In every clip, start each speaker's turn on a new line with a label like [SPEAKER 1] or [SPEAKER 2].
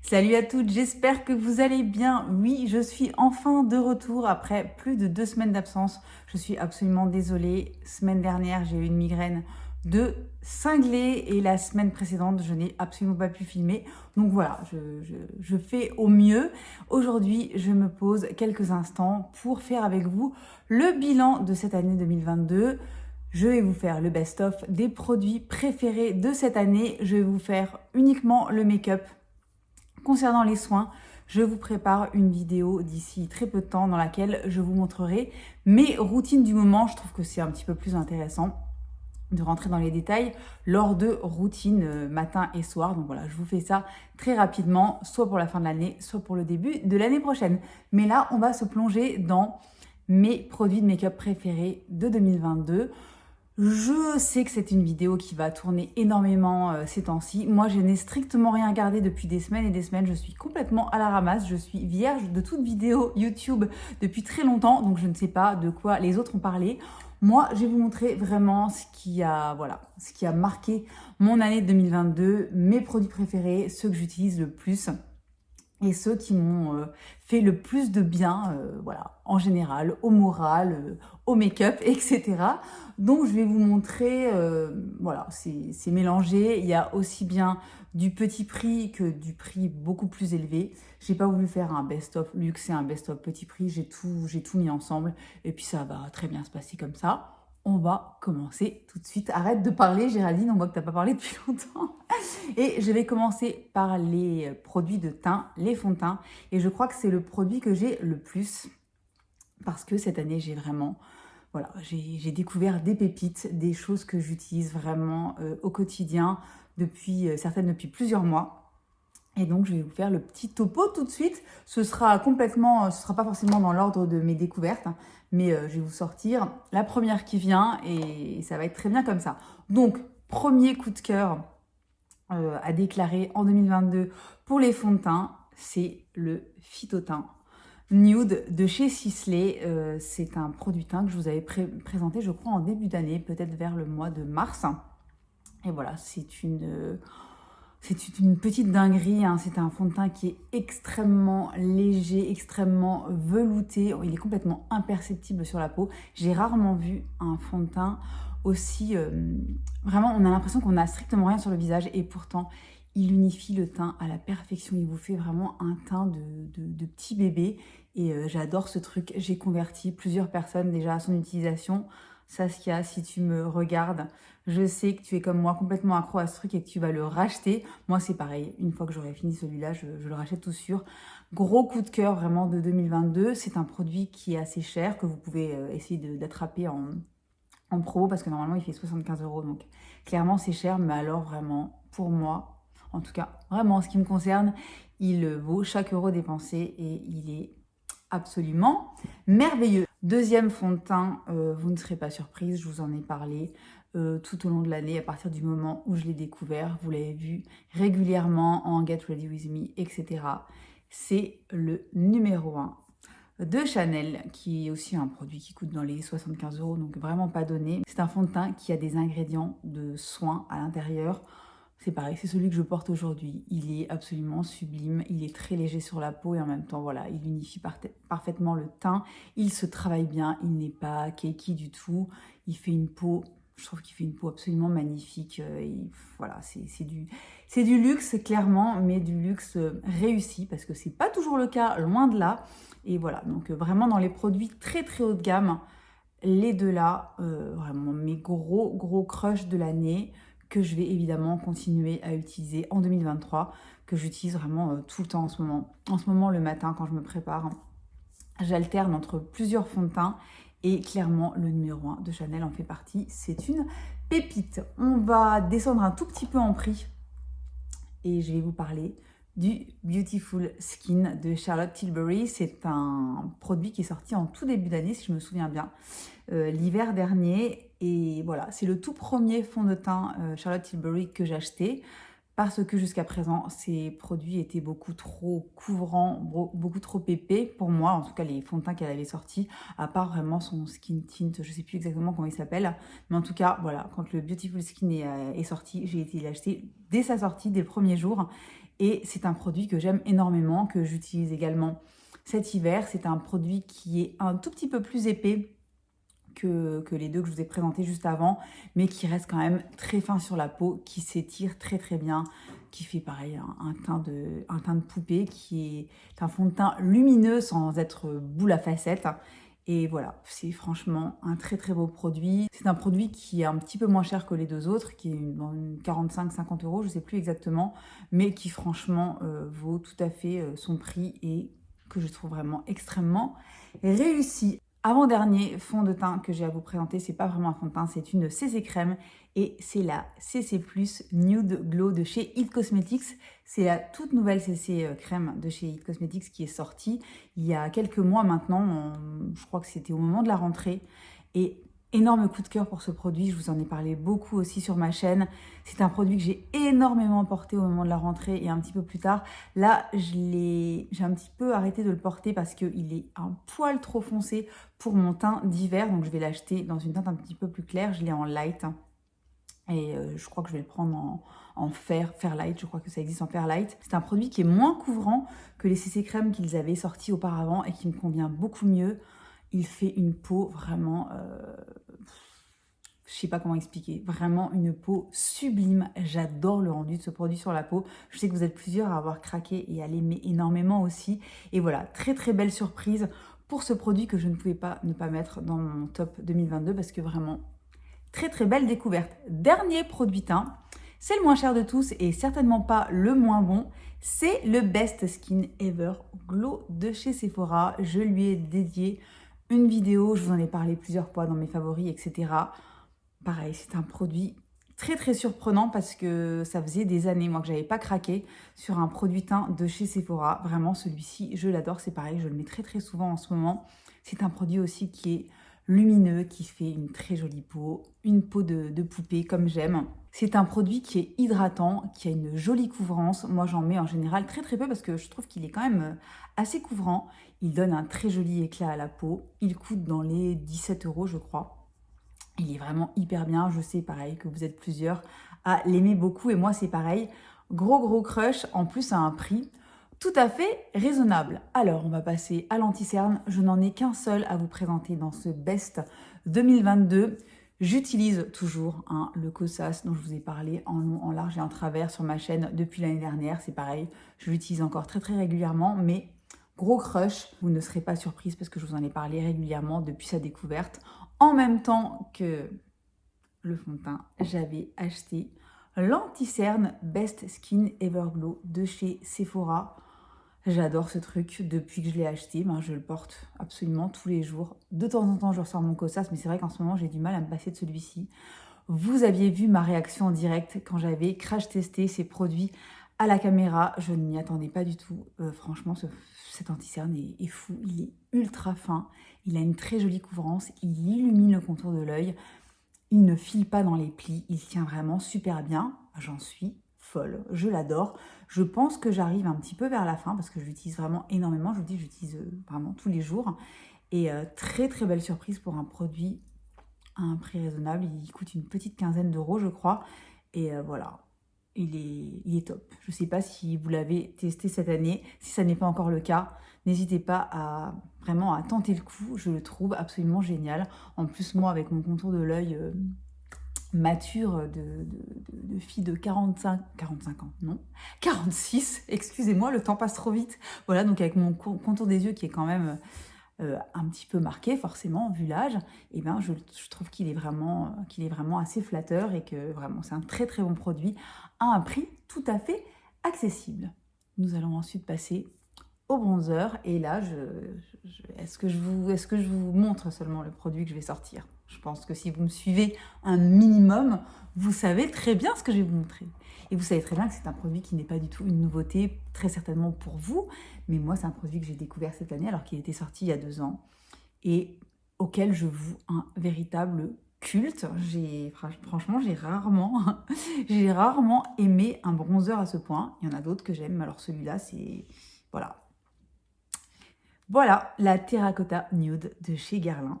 [SPEAKER 1] Salut à toutes, j'espère que vous allez bien. Oui, je suis enfin de retour après plus de 2 semaines d'absence. Je suis absolument désolée. Semaine dernière, j'ai eu une migraine de cinglé et la semaine précédente, je n'ai absolument pas pu filmer. Donc voilà, je fais au mieux. Aujourd'hui, je me pose quelques instants pour faire avec vous le bilan de cette année 2022. Je vais vous faire le best-of des produits préférés de cette année. Je vais vous faire uniquement le make-up. Concernant les soins, je vous prépare une vidéo d'ici très peu de temps dans laquelle je vous montrerai mes routines du moment. Je trouve que c'est un petit peu plus intéressant de rentrer dans les détails lors de routines matin et soir. Donc voilà, je vous fais ça très rapidement, soit pour la fin de l'année, soit pour le début de l'année prochaine. Mais là, on va se plonger dans mes produits de make-up préférés de 2022. Je sais que c'est une vidéo qui va tourner énormément ces temps-ci. Moi, je n'ai strictement rien regardé depuis des semaines et des semaines. Je suis complètement à la ramasse. Je suis vierge de toute vidéo YouTube depuis très longtemps. Donc, je ne sais pas de quoi les autres ont parlé. Moi, je vais vous montrer vraiment ce qui a marqué mon année 2022, mes produits préférés, ceux que j'utilise le plus et ceux qui m'ont fait le plus de bien, voilà, en général, au moral, au make-up, etc. Donc, je vais vous montrer, voilà, c'est mélangé. Il y a aussi bien du petit prix que du prix beaucoup plus élevé. J'ai pas voulu faire un best-of luxe et un best-of petit prix. J'ai tout mis ensemble. Et puis, ça va très bien se passer comme ça. On va commencer tout de suite. Arrête de parler, Géraldine, on voit que tu n'as pas parlé depuis longtemps. Et je vais commencer par les produits de teint, les fonds de teint. Et je crois que c'est le produit que j'ai le plus parce que cette année, voilà, j'ai découvert des pépites, des choses que j'utilise vraiment au quotidien, certaines depuis plusieurs mois. Et donc, je vais vous faire le petit topo tout de suite. Ce sera pas forcément dans l'ordre de mes découvertes, hein, mais je vais vous sortir la première qui vient et ça va être très bien comme ça. Donc, premier coup de cœur à déclarer en 2022 pour les fonds de teint, c'est le Phytoteint Nude de chez Sisley. C'est un produit teint que je vous avais présenté, je crois, en début d'année, peut-être vers le mois de mars. Et voilà, c'est une petite dinguerie, hein. C'est un fond de teint qui est extrêmement léger, extrêmement velouté. Il est complètement imperceptible sur la peau. J'ai rarement vu un fond de teint aussi... vraiment, on a l'impression qu'on n'a strictement rien sur le visage et pourtant, il unifie le teint à la perfection. Il vous fait vraiment un teint de petit bébé et j'adore ce truc. J'ai converti plusieurs personnes déjà à son utilisation. Saskia, si tu me regardes, je sais que tu es comme moi complètement accro à ce truc et que tu vas le racheter. Moi, c'est pareil. Une fois que j'aurai fini celui-là, je le rachète tout sûr. Gros coup de cœur vraiment de 2022. C'est un produit qui est assez cher, que vous pouvez essayer d'attraper en promo parce que normalement, il fait 75 €. Donc, clairement, c'est cher. Mais alors, vraiment, pour moi, en tout cas, vraiment, en ce qui me concerne, il vaut chaque euro dépensé et il est absolument merveilleux. Deuxième fond de teint, vous ne serez pas surprise, je vous en ai parlé tout au long de l'année, à partir du moment où je l'ai découvert, vous l'avez vu régulièrement en Get Ready With Me, etc. C'est le numéro 1 de Chanel, qui est aussi un produit qui coûte dans les 75 €, donc vraiment pas donné. C'est un fond de teint qui a des ingrédients de soins à l'intérieur. C'est pareil, c'est celui que je porte aujourd'hui. Il est absolument sublime, il est très léger sur la peau et en même temps, voilà, il unifie parfaitement le teint. Il se travaille bien, il n'est pas cakey du tout. Il fait une peau, je trouve qu'il fait une peau absolument magnifique. Voilà, c'est du luxe, clairement, mais du luxe réussi parce que c'est pas toujours le cas, loin de là. Et voilà, donc vraiment dans les produits très très haut de gamme, les deux là, vraiment mes gros crushs de l'année que je vais évidemment continuer à utiliser en 2023, que j'utilise vraiment tout le temps en ce moment. En ce moment, le matin, quand je me prépare, j'alterne entre plusieurs fonds de teint et clairement, le numéro 1 de Chanel en fait partie. C'est une pépite. On va descendre un tout petit peu en prix et je vais vous parler du Beautiful Skin de Charlotte Tilbury. C'est un produit qui est sorti en tout début d'année, si je me souviens bien, l'hiver dernier. Et voilà, c'est le tout premier fond de teint Charlotte Tilbury que j'ai acheté parce que jusqu'à présent, ces produits étaient beaucoup trop couvrants, beaucoup trop épais pour moi, en tout cas les fonds de teint qu'elle avait sortis, à part vraiment son Skin Tint, je ne sais plus exactement comment il s'appelle, mais en tout cas, voilà, quand le Beautiful Skin est sorti, j'ai été l'acheter dès sa sortie, dès le premier jour, Et c'est un produit que j'aime énormément, que j'utilise également cet hiver. C'est un produit qui est un tout petit peu plus épais que les deux que je vous ai présentés juste avant, mais qui reste quand même très fin sur la peau, qui s'étire très très bien, qui fait pareil un teint de poupée, qui est un fond de teint lumineux sans être boule à facettes. Et voilà, c'est franchement un très très beau produit. C'est un produit qui est un petit peu moins cher que les deux autres, qui est dans 45-50 euros, je ne sais plus exactement, mais qui franchement vaut tout à fait son prix et que je trouve vraiment extrêmement réussi. Avant-dernier fond de teint que j'ai à vous présenter, c'est pas vraiment un fond de teint, c'est une CC crème et c'est la CC Plus Nude Glow de chez It Cosmetics. C'est la toute nouvelle CC crème de chez It Cosmetics qui est sortie il y a quelques mois maintenant, je crois que c'était au moment de la rentrée. Et énorme coup de cœur pour ce produit, je vous en ai parlé beaucoup aussi sur ma chaîne. C'est un produit que j'ai énormément porté au moment de la rentrée et un petit peu plus tard. Là, j'ai un petit peu arrêté de le porter parce qu'il est un poil trop foncé pour mon teint d'hiver. Donc je vais l'acheter dans une teinte un petit peu plus claire. Je l'ai en light. Et je crois que je vais le prendre en Fairlight, je crois que ça existe en Fairlight. C'est un produit qui est moins couvrant que les CC crèmes qu'ils avaient sortis auparavant et qui me convient beaucoup mieux. Il fait une peau vraiment, je sais pas comment expliquer, vraiment une peau sublime. J'adore le rendu de ce produit sur la peau. Je sais que vous êtes plusieurs à avoir craqué et à l'aimer énormément aussi. Et voilà, très très belle surprise pour ce produit que je ne pouvais pas ne pas mettre dans mon top 2022 parce que vraiment, très très belle découverte. Dernier produit teint, c'est le moins cher de tous et certainement pas le moins bon. C'est le Best Skin Ever Glow de chez Sephora. Je lui ai dédié une vidéo, je vous en ai parlé plusieurs fois dans mes favoris, etc. Pareil, c'est un produit très très surprenant parce que ça faisait des années, moi, que j'avais pas craqué sur un produit teint de chez Sephora. Vraiment, celui-ci, je l'adore, c'est pareil, je le mets très très souvent en ce moment. C'est un produit aussi qui est lumineux, qui fait une très jolie peau, une peau de poupée comme j'aime. C'est un produit qui est hydratant, qui a une jolie couvrance. Moi, j'en mets en général très très peu parce que je trouve qu'il est quand même assez couvrant. Il donne un très joli éclat à la peau. Il coûte dans les 17 euros, je crois. Il est vraiment hyper bien. Je sais, pareil, que vous êtes plusieurs à l'aimer beaucoup. Et moi, c'est pareil. Gros crush, en plus à un prix tout à fait raisonnable. Alors, on va passer à l'anti-cerne. Je n'en ai qu'un seul à vous présenter dans ce Best 2022. J'utilise toujours le Kosas dont je vous ai parlé en long, en large et en travers sur ma chaîne depuis l'année dernière. C'est pareil, je l'utilise encore très très régulièrement, mais gros crush. Vous ne serez pas surprise parce que je vous en ai parlé régulièrement depuis sa découverte. En même temps que le fond de teint, j'avais acheté l'anti-cerne Best Skin Everglow de chez Sephora. J'adore ce truc depuis que je l'ai acheté. Ben, je le porte absolument tous les jours. De temps en temps, je ressors mon Kosas, mais c'est vrai qu'en ce moment, j'ai du mal à me passer de celui-ci. Vous aviez vu ma réaction en direct quand j'avais crash testé ces produits à la caméra. Je n'y attendais pas du tout. Franchement, cet anti-cerne est fou. Il est ultra fin. Il a une très jolie couvrance. Il illumine le contour de l'œil. Il ne file pas dans les plis. Il tient vraiment super bien. J'en suis folle. Je l'adore. Je pense que j'arrive un petit peu vers la fin parce que je l'utilise vraiment énormément. Je vous dis, j'utilise vraiment tous les jours. Et très très belle surprise pour un produit à un prix raisonnable. Il coûte une petite quinzaine d'euros, je crois. Et voilà, il est top. Je ne sais pas si vous l'avez testé cette année. Si ça n'est pas encore le cas, n'hésitez pas à vraiment à tenter le coup. Je le trouve absolument génial. En plus, moi, avec mon contour de l'œil mature de fille de 45 ans, non, 46, excusez-moi, le temps passe trop vite. Voilà, donc avec mon contour des yeux qui est quand même un petit peu marqué, forcément, vu l'âge, et ben je trouve qu'il est vraiment assez flatteur et que vraiment c'est un très très bon produit à un prix tout à fait accessible. Nous allons ensuite passer au bronzer et là, est-ce que je vous montre seulement le produit que je vais sortir? Je pense que si vous me suivez un minimum, vous savez très bien ce que je vais vous montrer. Et vous savez très bien que c'est un produit qui n'est pas du tout une nouveauté, très certainement pour vous, mais moi, c'est un produit que j'ai découvert cette année alors qu'il était sorti il y a 2 ans et auquel je voue un véritable culte. Franchement, j'ai rarement aimé un bronzer à ce point. Il y en a d'autres que j'aime, mais alors celui-là, c'est... Voilà. Voilà, la Terracotta Nude de chez Guerlain.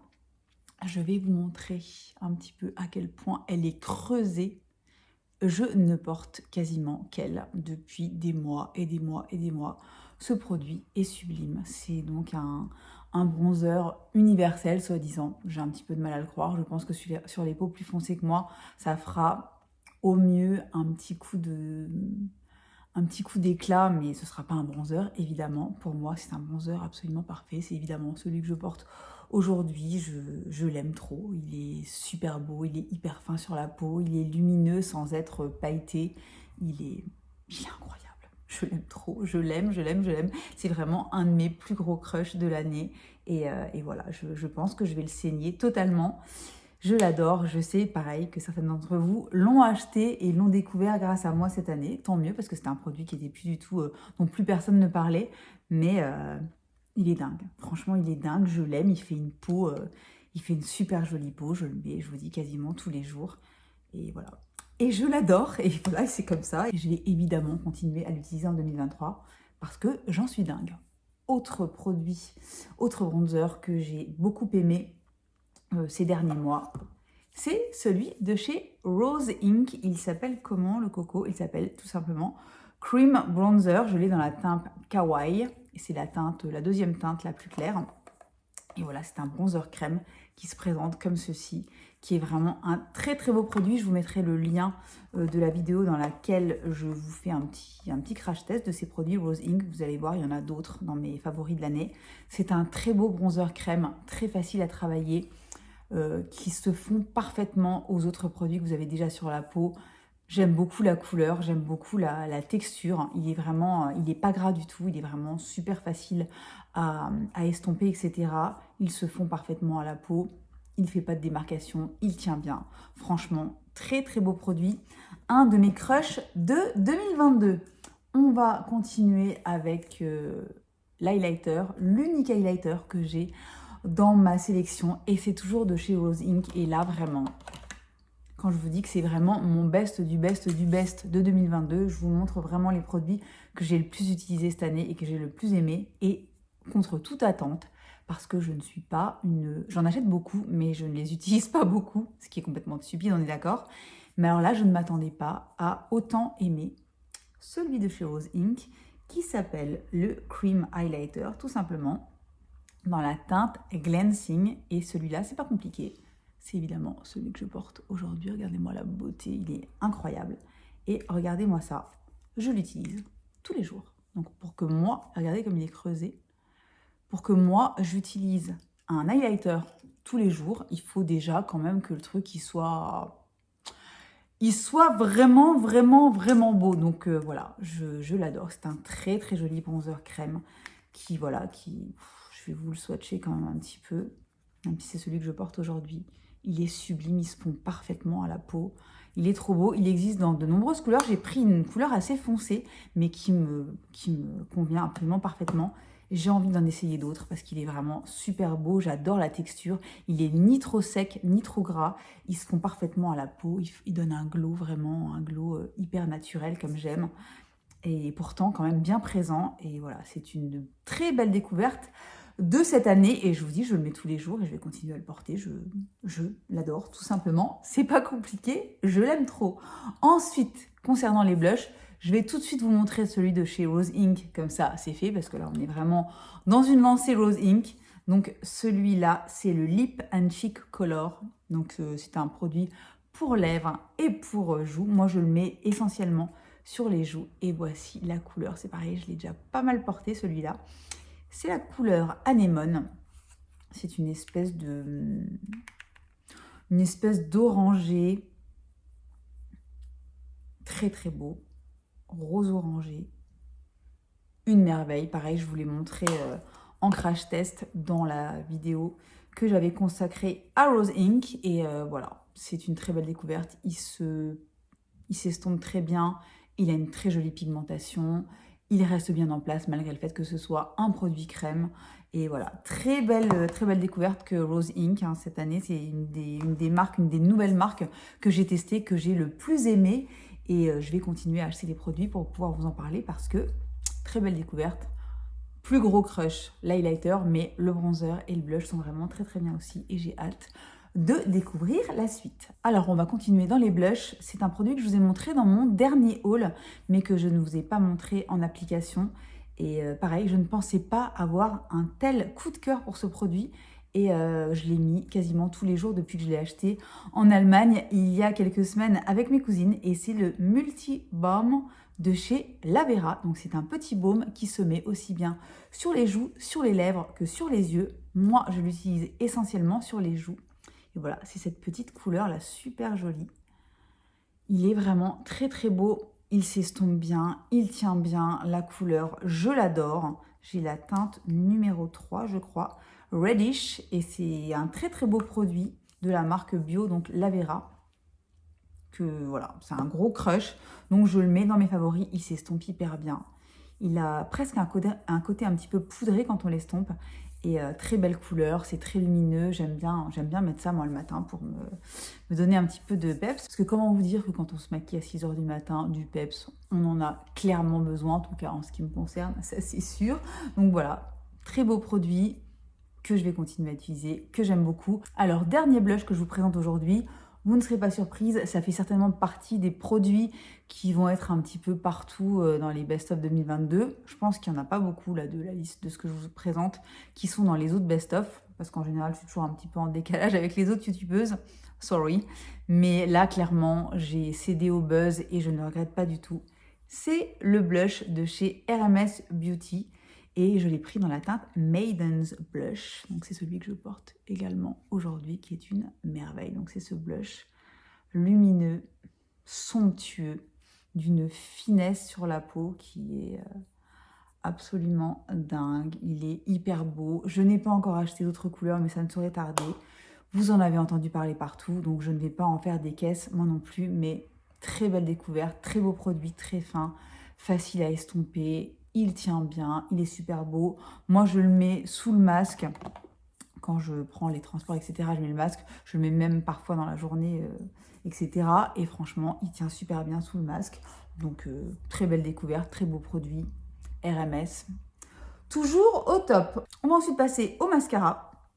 [SPEAKER 1] Je vais vous montrer un petit peu à quel point elle est creusée je ne porte quasiment qu'elle depuis des mois et des mois et des mois. Ce produit est sublime. C'est donc un bronzer universel, soi-disant. J'ai un petit peu de mal à le croire. Je pense que sur les peaux plus foncées que moi, ça fera au mieux un petit coup d'éclat, mais ce ne sera pas un bronzer, évidemment. Pour moi, c'est un bronzer absolument parfait. C'est évidemment celui que je porte aujourd'hui. Je l'aime trop. Il est super beau, il est hyper fin sur la peau, il est lumineux sans être pailleté. Il est incroyable. Je l'aime trop, je l'aime. C'est vraiment un de mes plus gros crushs de l'année. Et voilà, je pense que je vais le saigner totalement. Je l'adore, je sais, pareil, que certains d'entre vous l'ont acheté et l'ont découvert grâce à moi cette année. Tant mieux, parce que c'était un produit qui était plus du tout, dont plus personne ne parlait. Mais il est dingue. Franchement, il est dingue, je l'aime. Il fait une peau, il fait une super jolie peau. Je le mets, je vous dis, quasiment tous les jours. Et voilà. Et je l'adore. Et voilà, c'est comme ça. Et je vais évidemment continuer à l'utiliser en 2023 parce que j'en suis dingue. Autre produit, autre bronzer que j'ai beaucoup aimé ces derniers mois, c'est celui de chez Rose Inc. Il s'appelle comment le coco? Il s'appelle tout simplement Cream Bronzer. Je l'ai dans la teinte Kawaii. Et c'est la deuxième teinte la plus claire. Et voilà, c'est un bronzer crème qui se présente comme ceci, qui est vraiment un très très beau produit. Je vous mettrai le lien de la vidéo dans laquelle je vous fais un petit crash test de ces produits Rose Inc. Vous allez voir, il y en a d'autres dans mes favoris de l'année. C'est un très beau bronzer crème, très facile à travailler, qui se font parfaitement aux autres produits que vous avez déjà sur la peau. J'aime beaucoup la couleur, j'aime beaucoup la texture. Il n'est pas gras du tout, il est vraiment super facile à estomper, etc. Ils se font parfaitement à la peau. Il ne fait pas de démarcation, il tient bien. Franchement, très très beau produit. Un de mes crushs de 2022. On va continuer avec l'highlighter, l'unique highlighter que j'ai dans ma sélection. Et c'est toujours de chez Rose Inc. Et là, vraiment, quand je vous dis que c'est vraiment mon best du best du best de 2022, je vous montre vraiment les produits que j'ai le plus utilisés cette année et que j'ai le plus aimé. Et contre toute attente, parce que je ne suis pas une... J'en achète beaucoup, mais je ne les utilise pas beaucoup, ce qui est complètement stupide, on est d'accord. Mais alors là, je ne m'attendais pas à autant aimer celui de chez Rose Inc. qui s'appelle le Cream Highlighter, tout simplement, dans la teinte Glancing. Et celui-là, c'est pas compliqué. C'est évidemment celui que je porte aujourd'hui. Regardez-moi la beauté, il est incroyable. Et regardez-moi ça, je l'utilise tous les jours. Donc pour que moi, regardez comme il est creusé, pour que moi, j'utilise un highlighter tous les jours, il faut déjà quand même que le truc, il soit vraiment, vraiment, vraiment beau. Donc voilà, je l'adore. C'est un très, très joli bronzer crème qui, je vais vous le swatcher quand même un petit peu, même si c'est celui que je porte aujourd'hui. Il est sublime, il se fond parfaitement à la peau. Il est trop beau. Il existe dans de nombreuses couleurs. J'ai pris une couleur assez foncée, mais qui me convient absolument parfaitement. J'ai envie d'en essayer d'autres parce qu'il est vraiment super beau. J'adore la texture. Il est ni trop sec, ni trop gras. Il se fond parfaitement à la peau. Il donne un glow, vraiment un glow hyper naturel comme j'aime. Et pourtant quand même bien présent. Et voilà, c'est une très belle découverte de cette année. Et je vous dis, je le mets tous les jours et je vais continuer à le porter. Je l'adore, tout simplement. C'est pas compliqué, je l'aime trop. Ensuite, concernant les blushs, je vais tout de suite vous montrer celui de chez Rose Inc. Comme ça, c'est fait, parce que là, on est vraiment dans une lancée Rose Inc. Donc, celui-là, c'est le Lip and Cheek Color. Donc, c'est un produit pour lèvres et pour joues. Moi, je le mets essentiellement sur les joues. Et voici la couleur. C'est pareil, je l'ai déjà pas mal porté, celui-là. C'est la couleur Anémone. C'est une espèce d'orangé. Très, très beau. Rose orangé, une merveille. Pareil, je vous l'ai montré en crash test dans la vidéo que j'avais consacrée à Rose Inc. Et voilà, c'est une très belle découverte. Il s'estompe très bien, il a une très jolie pigmentation, il reste bien en place malgré le fait que ce soit un produit crème. Et voilà, très belle découverte que Rose Inc. Cette année, c'est une des nouvelles marques que j'ai testées, que j'ai le plus aimé. Et je vais continuer à acheter des produits pour pouvoir vous en parler parce que très belle découverte. Plus gros crush, l'highlighter, mais le bronzer et le blush sont vraiment très très bien aussi. Et j'ai hâte de découvrir la suite. Alors, on va continuer dans les blushs. C'est un produit que je vous ai montré dans mon dernier haul, mais que je ne vous ai pas montré en application. Et pareil, je ne pensais pas avoir un tel coup de cœur pour ce produit. Et je l'ai mis quasiment tous les jours depuis que je l'ai acheté en Allemagne il y a quelques semaines avec mes cousines. Et c'est le Multi Balm de chez Lavera. Donc c'est un petit baume qui se met aussi bien sur les joues, sur les lèvres que sur les yeux. Moi, je l'utilise essentiellement sur les joues. Et voilà, c'est cette petite couleur là, super jolie. Il est vraiment très très beau. Il s'estompe bien, il tient bien la couleur. Je l'adore. J'ai la teinte numéro 3, je crois. Reddish. Et c'est un très très beau produit de la marque bio, donc Lavera. Que voilà, c'est un gros crush. Donc je le mets dans mes favoris. Il s'estompe hyper bien. Il a presque un côté un petit peu poudré quand on l'estompe. Et très belle couleur, c'est très lumineux. J'aime bien mettre ça moi le matin pour me donner un petit peu de peps. Parce que comment vous dire que quand on se maquille à 6 h du matin, du peps, on en a clairement besoin, en tout cas en ce qui me concerne, ça c'est sûr. Donc voilà, très beau produit que je vais continuer à utiliser, que j'aime beaucoup. Alors dernier blush que je vous présente aujourd'hui. Vous ne serez pas surprise, ça fait certainement partie des produits qui vont être un petit peu partout dans les best-of 2022. Je pense qu'il n'y en a pas beaucoup là de la liste de ce que je vous présente qui sont dans les autres best-of, parce qu'en général, je suis toujours un petit peu en décalage avec les autres youtubeuses. Sorry. Mais là, clairement, j'ai cédé au buzz et je ne le regrette pas du tout. C'est le blush de chez RMS Beauty. Et je l'ai pris dans la teinte Maiden's Blush. Donc c'est celui que je porte également aujourd'hui, qui est une merveille. Donc c'est ce blush lumineux, somptueux, d'une finesse sur la peau qui est absolument dingue. Il est hyper beau. Je n'ai pas encore acheté d'autres couleurs, mais ça ne saurait tarder. Vous en avez entendu parler partout, donc je ne vais pas en faire des caisses, moi non plus, mais très belle découverte, très beau produit, très fin, facile à estomper. Il tient bien, il est super beau. Moi, je le mets sous le masque. Quand je prends les transports, etc., je mets le masque. Je le mets même parfois dans la journée, etc. Et franchement, il tient super bien sous le masque. Donc, très belle découverte, très beau produit. RMS. Toujours au top. On va ensuite passer au mascara.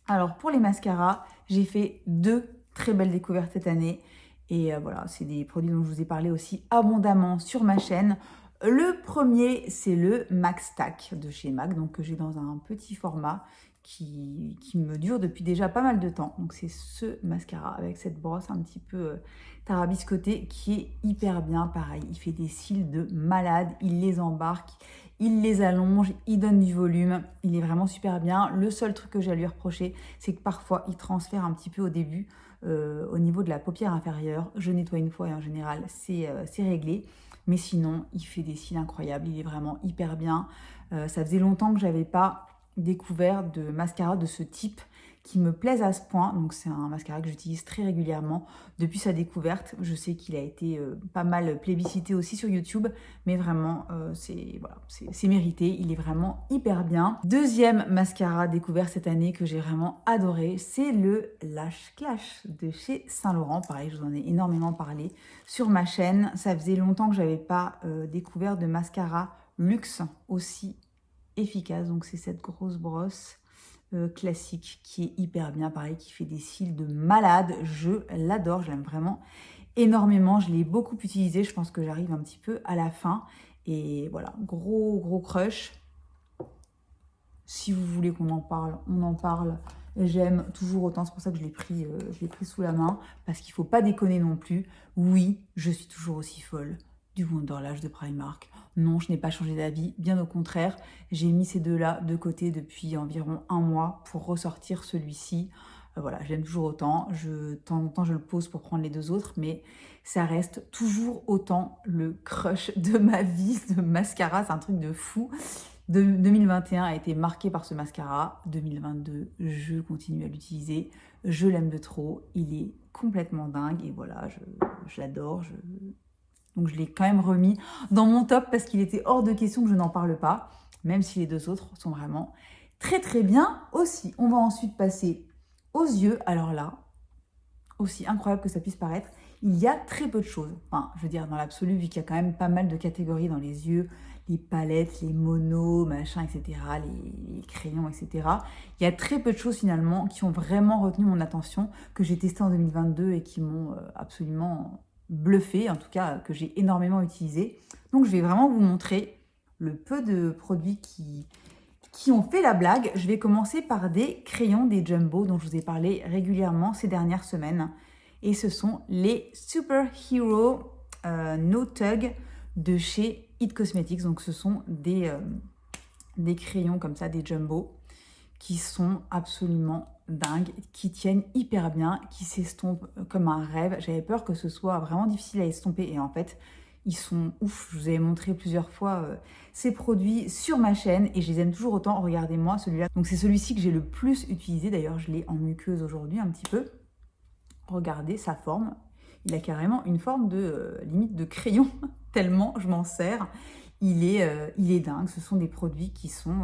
[SPEAKER 1] Alors, pour les mascaras, j'ai fait 2 très belles découvertes cette année. Et voilà, c'est des produits dont je vous ai parlé aussi abondamment sur ma chaîne. Le premier, c'est le MAC Stack de chez MAC, donc que j'ai dans un petit format qui me dure depuis déjà pas mal de temps. Donc c'est ce mascara avec cette brosse un petit peu tarabiscotée qui est hyper bien. Pareil, il fait des cils de malade, il les embarque, il les allonge, il donne du volume, il est vraiment super bien. Le seul truc que j'ai à lui reprocher, c'est que parfois il transfère un petit peu au début au niveau de la paupière inférieure. Je nettoie une fois et en général c'est réglé. Mais sinon, il fait des cils incroyables, il est vraiment hyper bien. Ça faisait longtemps que je n'avais pas découvert de mascara de ce type qui me plaise à ce point. Donc c'est un mascara que j'utilise très régulièrement depuis sa découverte. Je sais qu'il a été pas mal plébiscité aussi sur YouTube, mais vraiment c'est mérité. Il est vraiment hyper bien. Deuxième mascara découvert cette année que j'ai vraiment adoré, c'est le Lash Clash de chez Saint Laurent. Pareil, je vous en ai énormément parlé sur ma chaîne. Ça faisait longtemps que j'avais pas découvert de mascara luxe aussi efficace. Donc c'est cette grosse brosse classique qui est hyper bien, pareil, qui fait des cils de malade. Je l'adore, je l'aime vraiment énormément. Je l'ai beaucoup utilisé, je pense que j'arrive un petit peu à la fin. Et voilà, gros crush. Si vous voulez qu'on en parle, on en parle. J'aime toujours autant, c'est pour ça que je l'ai pris sous la main, parce qu'il ne faut pas déconner non plus. Oui, je suis toujours aussi folle du Wonderlash de Primark. Non, je n'ai pas changé d'avis, bien au contraire. J'ai mis ces deux-là de côté depuis environ 1 mois pour ressortir celui-ci. Voilà, je l'aime toujours autant. De temps en temps, je le pose pour prendre les 2 autres, mais ça reste toujours autant le crush de ma vie, de mascara. C'est un truc de fou. 2021 a été marqué par ce mascara. 2022, je continue à l'utiliser. Je l'aime de trop. Il est complètement dingue et voilà, je l'adore. Donc je l'ai quand même remis dans mon top parce qu'il était hors de question que je n'en parle pas, même si les 2 autres sont vraiment très bien aussi. On va ensuite passer aux yeux. Alors là, aussi incroyable que ça puisse paraître, il y a très peu de choses. Enfin, je veux dire, dans l'absolu, vu qu'il y a quand même pas mal de catégories dans les yeux, les palettes, les monos, machin, etc., les crayons, etc. Il y a très peu de choses finalement qui ont vraiment retenu mon attention, que j'ai testé en 2022 et qui m'ont absolument bluffé, en tout cas que j'ai énormément utilisé. Donc je vais vraiment vous montrer le peu de produits qui ont fait la blague. Je vais commencer par des crayons, des Jumbo, dont je vous ai parlé régulièrement ces dernières semaines. Et ce sont les Super Hero No Tug de chez It Cosmetics. Donc ce sont des crayons comme ça, des Jumbo, qui sont absolument dingues, qui tiennent hyper bien, qui s'estompent comme un rêve. J'avais peur que ce soit vraiment difficile à estomper et en fait, ils sont ouf. Je vous ai montré plusieurs fois ces produits sur ma chaîne et je les aime toujours autant. Regardez-moi celui-là. Donc c'est celui-ci que j'ai le plus utilisé. D'ailleurs, je l'ai en muqueuse aujourd'hui un petit peu. Regardez sa forme. Il a carrément une forme de limite de crayon, tellement je m'en sers. Il est dingue. Ce sont des produits qui sont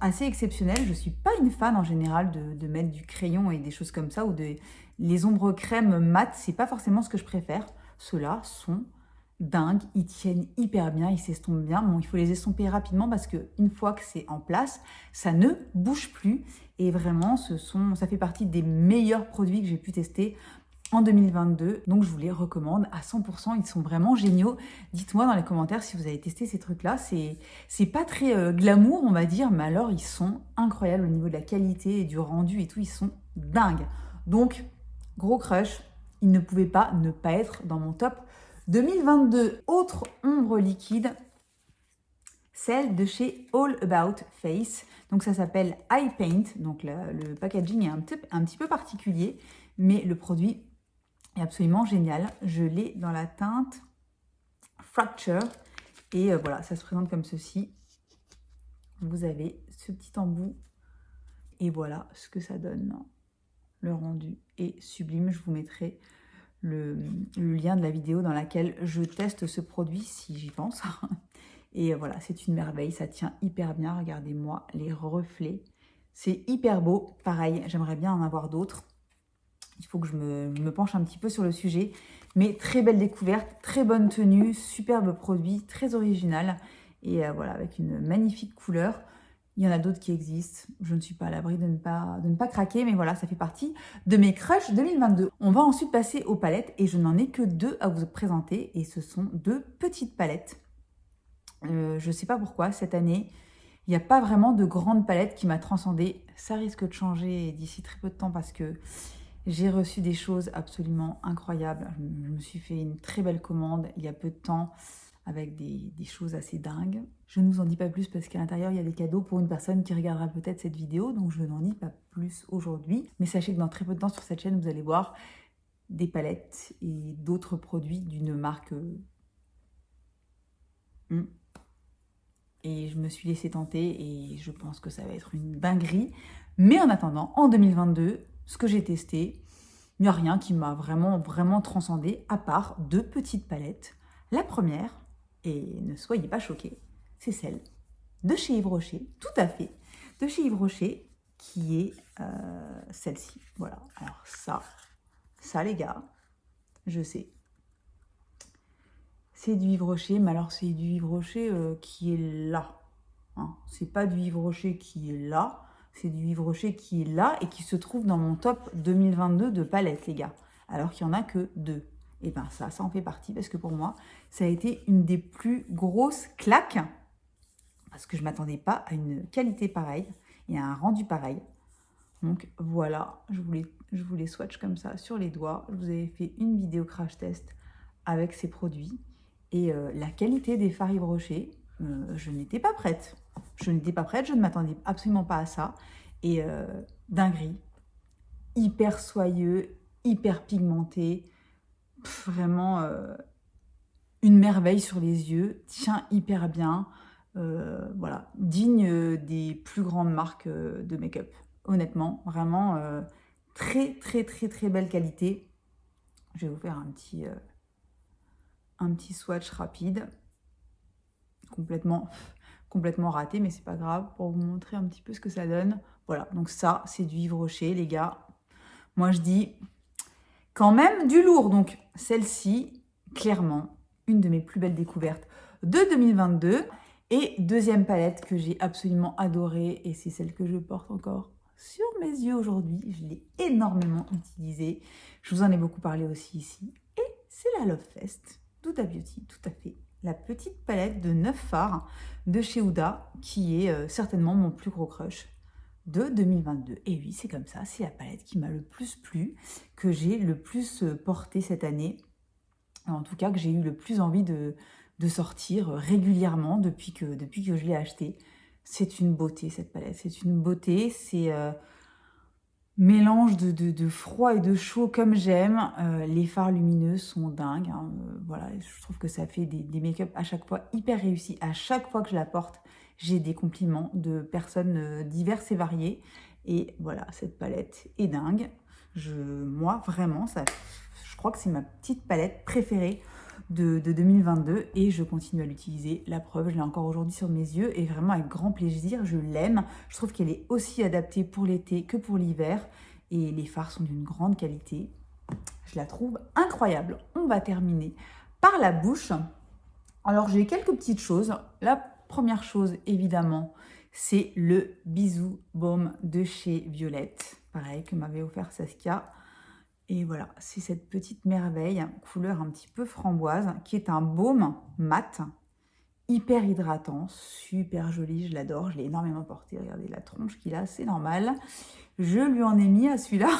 [SPEAKER 1] assez exceptionnels. Je ne suis pas une fan en général de mettre du crayon et des choses comme ça, ou les ombres crème mat, c'est pas forcément ce que je préfère. Ceux-là sont dingues, ils tiennent hyper bien, ils s'estompent bien. Bon, il faut les estomper rapidement parce qu'une fois que c'est en place, ça ne bouge plus. Et vraiment, ça fait partie des meilleurs produits que j'ai pu tester en 2022. Donc, je vous les recommande à 100%. Ils sont vraiment géniaux. Dites-moi dans les commentaires si vous avez testé ces trucs-là. C'est pas très glamour, on va dire, mais alors ils sont incroyables au niveau de la qualité et du rendu et tout. Ils sont dingues. Donc, gros crush. Ils ne pouvaient pas ne pas être dans mon top 2022. Autre ombre liquide, celle de chez All About Face. Donc ça s'appelle Eye Paint. Donc le packaging est un petit peu particulier, mais le produit est absolument génial. Je l'ai dans la teinte Fracture. Et voilà, ça se présente comme ceci. Vous avez ce petit embout. Et voilà ce que ça donne. Le rendu est sublime. Je vous mettrai le lien de la vidéo dans laquelle je teste ce produit si j'y pense. Et voilà, c'est une merveille, ça tient hyper bien. Regardez-moi les reflets. C'est hyper beau. Pareil, j'aimerais bien en avoir d'autres. Il faut que je me penche un petit peu sur le sujet. Mais très belle découverte, très bonne tenue, superbe produit, très original. Et voilà, avec une magnifique couleur. Il y en a d'autres qui existent. Je ne suis pas à l'abri de ne pas craquer, mais voilà, ça fait partie de mes crushs 2022. On va ensuite passer aux palettes et je n'en ai que deux à vous présenter. Et ce sont deux petites palettes. Je ne sais pas pourquoi, cette année, il n'y a pas vraiment de grande palette qui m'a transcendée. Ça risque de changer d'ici très peu de temps parce que j'ai reçu des choses absolument incroyables. Je me suis fait une très belle commande il y a peu de temps avec des choses assez dingues. Je ne vous en dis pas plus parce qu'à l'intérieur, il y a des cadeaux pour une personne qui regardera peut-être cette vidéo, donc je n'en dis pas plus aujourd'hui. Mais sachez que dans très peu de temps sur cette chaîne, vous allez voir des palettes et d'autres produits d'une marque... Et je me suis laissée tenter et je pense que ça va être une dinguerie. Mais en attendant, en 2022, ce que j'ai testé, il n'y a rien qui m'a vraiment transcendée à part deux petites palettes. La première, et ne soyez pas choqués, c'est celle de chez Yves Rocher, tout à fait, de chez Yves Rocher, qui est celle-ci. Voilà, alors ça les gars, je sais. C'est du Yves Rocher, mais alors c'est du Yves Rocher qui est là. Hein. C'est pas du Yves Rocher qui est là, c'est du Yves Rocher qui est là et qui se trouve dans mon top 2022 de palettes, les gars. Alors qu'il n'y en a que deux. Et bien ça en fait partie parce que pour moi, ça a été une des plus grosses claques parce que je ne m'attendais pas à une qualité pareille et à un rendu pareil. Donc voilà, je vous les swatch comme ça sur les doigts. Je vous avais fait une vidéo crash test avec ces produits. Et la qualité des fards Yves Rocher, je n'étais pas prête. Je n'étais pas prête, je ne m'attendais absolument pas à ça. Et dinguerie, hyper soyeux, hyper pigmenté, vraiment une merveille sur les yeux, tient hyper bien. Voilà, digne des plus grandes marques de make-up. Honnêtement, vraiment très belle qualité. Je vais vous faire un petit swatch rapide, complètement raté, mais c'est pas grave, pour vous montrer un petit peu ce que ça donne. Voilà, donc ça, c'est du Yves Rocher, les gars. Moi, je dis quand même du lourd. Donc celle-ci, clairement, une de mes plus belles découvertes de 2022. Et deuxième palette que j'ai absolument adorée, et c'est celle que je porte encore sur mes yeux aujourd'hui. Je l'ai énormément utilisée. Je vous en ai beaucoup parlé aussi ici. Et c'est la Love Fest d'Huda Beauty, tout à fait. La petite palette de 9 fards de chez Huda, qui est certainement mon plus gros crush de 2022. Et oui, c'est comme ça, c'est la palette qui m'a le plus plu, que j'ai le plus portée cette année. En tout cas, que j'ai eu le plus envie de sortir régulièrement depuis que je l'ai achetée. C'est une beauté, cette palette. C'est une beauté, c'est mélange de froid et de chaud comme j'aime. Les fards lumineux sont dingues, hein. Voilà, je trouve que ça fait des make-up à chaque fois hyper réussis. À chaque fois que je la porte, j'ai des compliments de personnes diverses et variées. Et voilà, cette palette est dingue. Moi, vraiment, je crois que c'est ma petite palette préférée de 2022 et je continue à l'utiliser. La preuve, je l'ai encore aujourd'hui sur mes yeux et vraiment avec grand plaisir, je l'aime. Je trouve qu'elle est aussi adaptée pour l'été que pour l'hiver et les fards sont d'une grande qualité. Je la trouve incroyable. On va terminer par la bouche. Alors j'ai quelques petites choses. La première chose, évidemment, c'est le Bisou Baume de chez Violette. Pareil, que m'avait offert Saskia. Et voilà, c'est cette petite merveille, couleur un petit peu framboise, qui est un baume mat, hyper hydratant, super joli, je l'adore, je l'ai énormément porté. Regardez la tronche qu'il a, c'est normal. Je lui en ai mis à celui-là.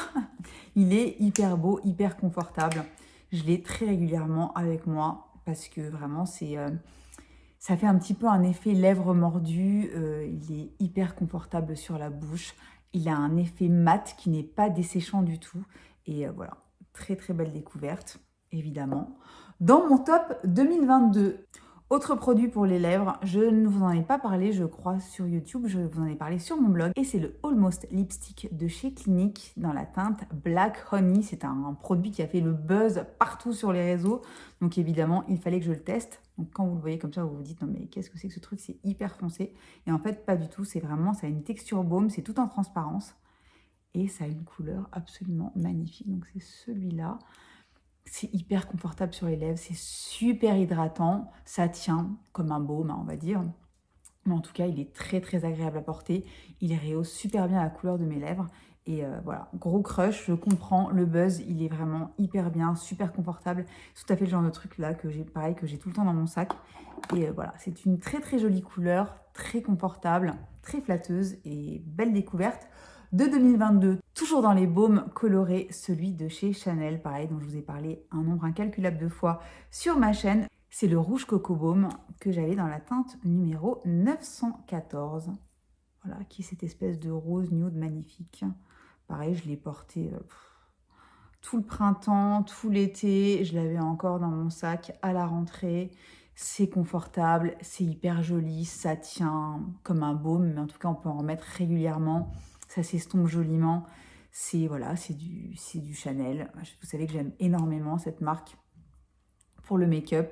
[SPEAKER 1] Il est hyper beau, hyper confortable. Je l'ai très régulièrement avec moi parce que vraiment, ça fait un petit peu un effet lèvres mordues. Il est hyper confortable sur la bouche. Il a un effet mat qui n'est pas desséchant du tout. Et voilà, très très belle découverte, évidemment. Dans mon top 2022, autre produit pour les lèvres, je ne vous en ai pas parlé, je crois, sur YouTube, je vous en ai parlé sur mon blog. Et c'est le Almost Lipstick de chez Clinique dans la teinte Black Honey. C'est un produit qui a fait le buzz partout sur les réseaux. Donc évidemment, il fallait que je le teste. Donc quand vous le voyez comme ça, vous vous dites, non mais qu'est-ce que c'est que ce truc? C'est hyper foncé. Et en fait, pas du tout, c'est vraiment, ça a une texture baume, c'est tout en transparence. Et ça a une couleur absolument magnifique. Donc c'est celui-là. C'est hyper confortable sur les lèvres. C'est super hydratant. Ça tient comme un baume, hein, on va dire. Mais en tout cas, il est très très agréable à porter. Il rehausse super bien la couleur de mes lèvres. Et voilà, gros crush, je comprends. Le buzz, il est vraiment hyper bien, super confortable. C'est tout à fait le genre de truc là que j'ai, pareil, que j'ai tout le temps dans mon sac. Et voilà, c'est une très très jolie couleur, très confortable, très flatteuse et belle découverte de 2022. Toujours dans les baumes colorés, celui de chez Chanel, pareil, dont je vous ai parlé un nombre incalculable de fois sur ma chaîne. C'est le rouge coco baume que j'avais dans la teinte numéro 914. Voilà, qui est cette espèce de rose nude magnifique. Pareil, je l'ai porté tout le printemps, tout l'été. Je l'avais encore dans mon sac à la rentrée. C'est confortable, c'est hyper joli, ça tient comme un baume, mais en tout cas, on peut en remettre régulièrement. Ça s'estompe joliment. C'est voilà, c'est du Chanel. Vous savez que j'aime énormément cette marque pour le make-up.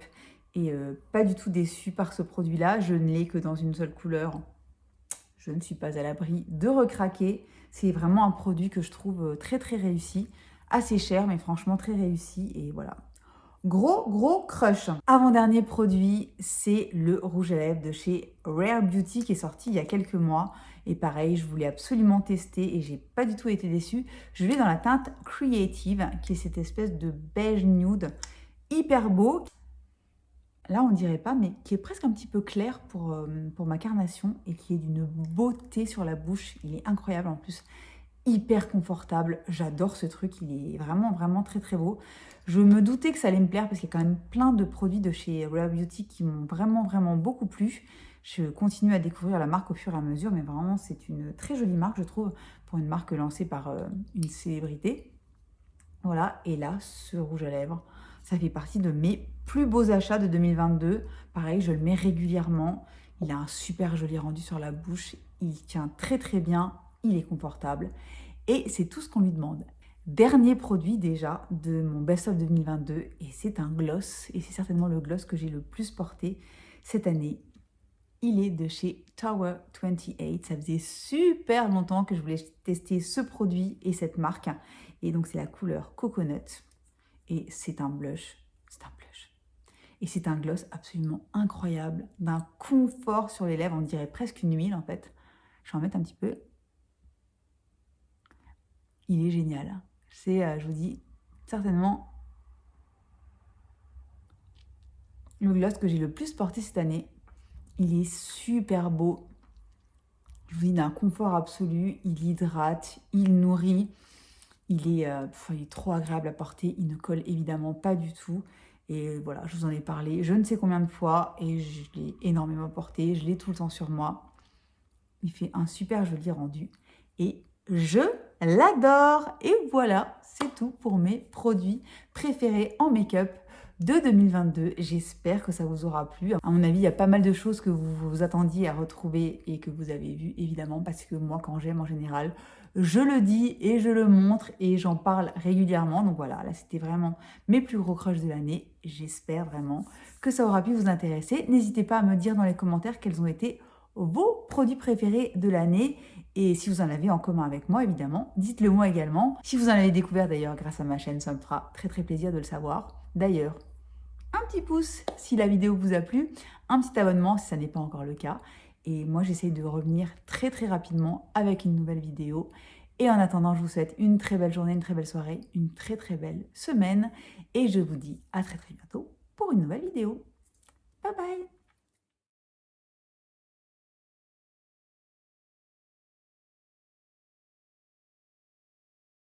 [SPEAKER 1] Et pas du tout déçue par ce produit-là. Je ne l'ai que dans une seule couleur. Je ne suis pas à l'abri de recraquer. C'est vraiment un produit que je trouve très très réussi. Assez cher, mais franchement très réussi. Et voilà. Gros crush. Avant-dernier produit, c'est le rouge à lèvres de chez Rare Beauty qui est sorti il y a quelques mois. Et pareil, je voulais absolument tester et j'ai pas du tout été déçue. Je l'ai dans la teinte Creative, qui est cette espèce de beige nude hyper beau. Là, on dirait pas, mais qui est presque un petit peu clair pour ma carnation et qui est d'une beauté sur la bouche. Il est incroyable en plus. Hyper confortable, j'adore ce truc, il est vraiment vraiment très très beau. Je me doutais que ça allait me plaire parce qu'il y a quand même plein de produits de chez Rare Beauty qui m'ont vraiment vraiment beaucoup plu. Je continue à découvrir la marque au fur et à mesure, mais vraiment c'est une très jolie marque je trouve, pour une marque lancée par une célébrité. Voilà, et là ce rouge à lèvres, ça fait partie de mes plus beaux achats de 2022. Pareil, je le mets régulièrement, il a un super joli rendu sur la bouche, il tient très très bien. Il est confortable et c'est tout ce qu'on lui demande. Dernier produit déjà de mon best-of 2022 et c'est un gloss et c'est certainement le gloss que j'ai le plus porté cette année. Il est de chez Tower 28. Ça faisait super longtemps que je voulais tester ce produit et cette marque Et donc, c'est la couleur Coconut. Et c'est un blush. C'est un blush. Et c'est un gloss absolument incroyable, d'un confort sur les lèvres. On dirait presque une huile, en fait. Je vais en mettre un petit peu. Il est génial. C'est, je vous dis, certainement le gloss que j'ai le plus porté cette année. Il est super beau. Je vous dis, d'un confort absolu. Il hydrate, il nourrit. Il est trop agréable à porter. Il ne colle évidemment pas du tout. Et voilà, je vous en ai parlé je ne sais combien de fois. Et je l'ai énormément porté. Je l'ai tout le temps sur moi. Il fait un super joli rendu. Et je l'adore. Et voilà, c'est tout pour mes produits préférés en make-up de 2022. J'espère que ça vous aura plu. À mon avis, il y a pas mal de choses que vous vous attendiez à retrouver et que vous avez vues, évidemment, parce que moi, quand j'aime en général, je le dis et je le montre et j'en parle régulièrement. Donc voilà, là, c'était vraiment mes plus gros crushs de l'année. J'espère vraiment que ça aura pu vous intéresser. N'hésitez pas à me dire dans les commentaires quels ont été vos produits préférés de l'année. Et si vous en avez en commun avec moi, évidemment, dites-le moi également. Si vous en avez découvert d'ailleurs grâce à ma chaîne, ça me fera très très plaisir de le savoir. D'ailleurs, un petit pouce si la vidéo vous a plu, un petit abonnement si ça n'est pas encore le cas. Et moi, j'essaye de revenir très très rapidement avec une nouvelle vidéo. Et en attendant, je vous souhaite une très belle journée, une très belle soirée, une très très belle semaine. Et je vous dis à très très bientôt pour une nouvelle vidéo. Bye bye!